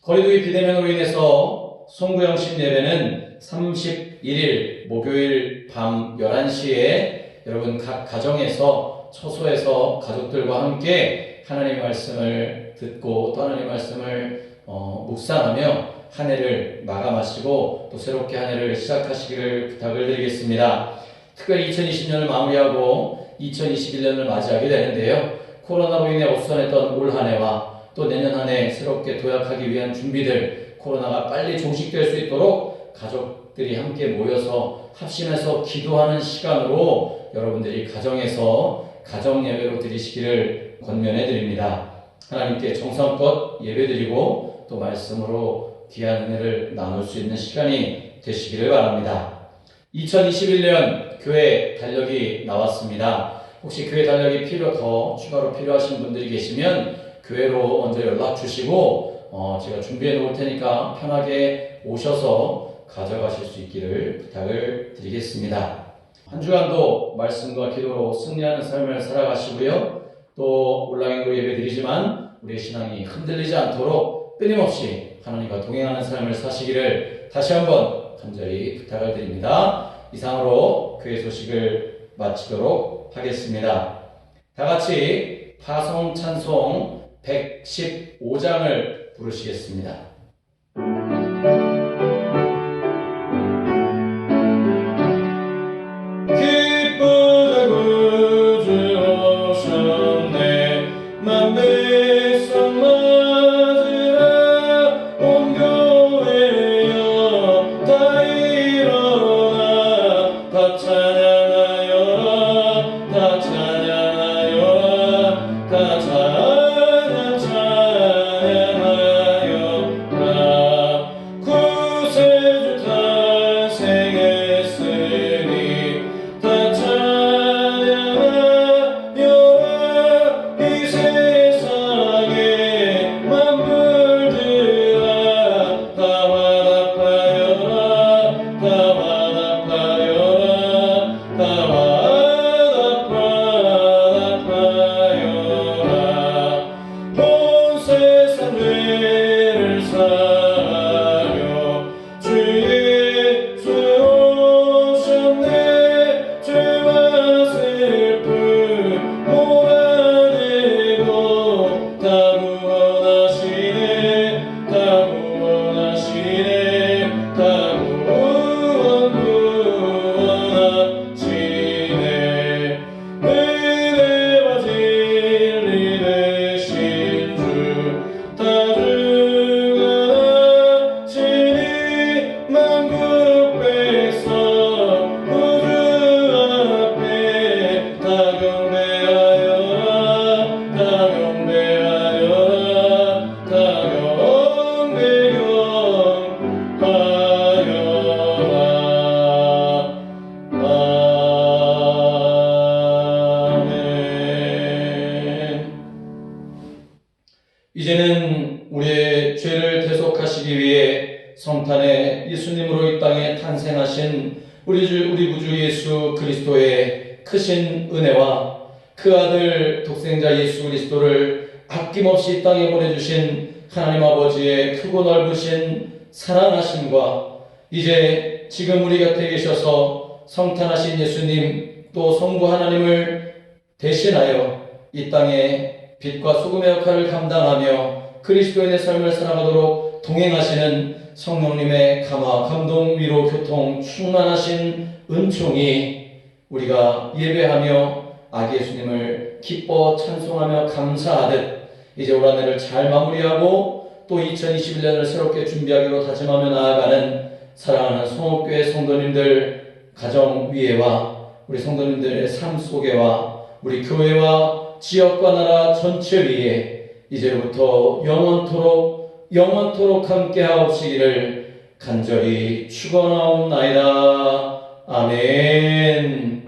Speaker 1: 거리두기 비대면으로 인해서 송구영신 예배는 31일 목요일 밤 11시에 여러분 각 가정에서 처소에서 가족들과 함께 하나님의 말씀을 듣고 또 하나님의 말씀을 묵상하며 한 해를 마감하시고 또 새롭게 한 해를 시작하시기를 부탁을 드리겠습니다. 특별히 2020년을 마무리하고 2021년을 맞이하게 되는데요. 코로나로 인해 어수선했던 올 한 해와 또 내년 한 해 새롭게 도약하기 위한 준비들, 코로나가 빨리 종식될 수 있도록 가족들이 함께 모여서 합심해서 기도하는 시간으로 여러분들이 가정에서 가정 예배로 드리시기를 권면해 드립니다. 하나님께 정성껏 예배드리고 또 말씀으로 귀한 은혜를 나눌 수 있는 시간이 되시기를 바랍니다. 2021년 교회 달력이 나왔습니다. 혹시 교회 달력이 더 추가로 필요하신 분들이 계시면 교회로 먼저 연락 주시고 제가 준비해 놓을 테니까 편하게 오셔서 가져가실 수 있기를 부탁을 드리겠습니다. 한 주간도 말씀과 기도로 승리하는 삶을 살아가시고요. 또 온라인으로 예배 드리지만 우리의 신앙이 흔들리지 않도록 끊임없이 하나님과 동행하는 삶을 사시기를 다시 한번 간절히 부탁을 드립니다. 이상으로 교회 소식을 마치도록 하겠습니다. 다 같이 파송 찬송 115장을 부르시겠습니다.
Speaker 2: 기쁘다 구주 오셨네 만백성 맞으라 온 교회여 다 일어나 다 찬양하여라 다 찬양하여라 다 찬양하여라
Speaker 1: 우리의 죄를 대속하시기 위해 성탄의 예수님으로 이 땅에 탄생하신 우리 구주 예수 그리스도의 크신 은혜와 그 아들 독생자 예수 그리스도를 아낌없이 이 땅에 보내주신 하나님 아버지의 크고 넓으신 사랑하심과 이제 지금 우리 곁에 계셔서 성탄하신 예수님 또 성부 하나님을 대신하여 이 땅에 빛과 소금의 역할을 감당하며 그리스도인의 삶을 살아가도록 동행하시는 성령님의 감화, 감동, 위로, 교통, 충만하신 은총이 우리가 예배하며 아기 예수님을 기뻐 찬송하며 감사하듯 이제 올 한 해를 잘 마무리하고 또 2021년을 새롭게 준비하기로 다짐하며 나아가는 사랑하는 성옥교회 성도님들 가정 위에와 우리 성도님들의 삶 속에와 우리 교회와 지역과 나라 전체 위에 이제부터 영원토록 함께 하옵시기를 간절히 축원하옵나이다. 아멘.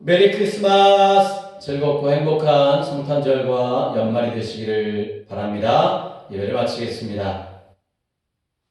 Speaker 1: 메리 크리스마스! 즐겁고 행복한 성탄절과 연말이 되시기를 바랍니다. 예배를 마치겠습니다.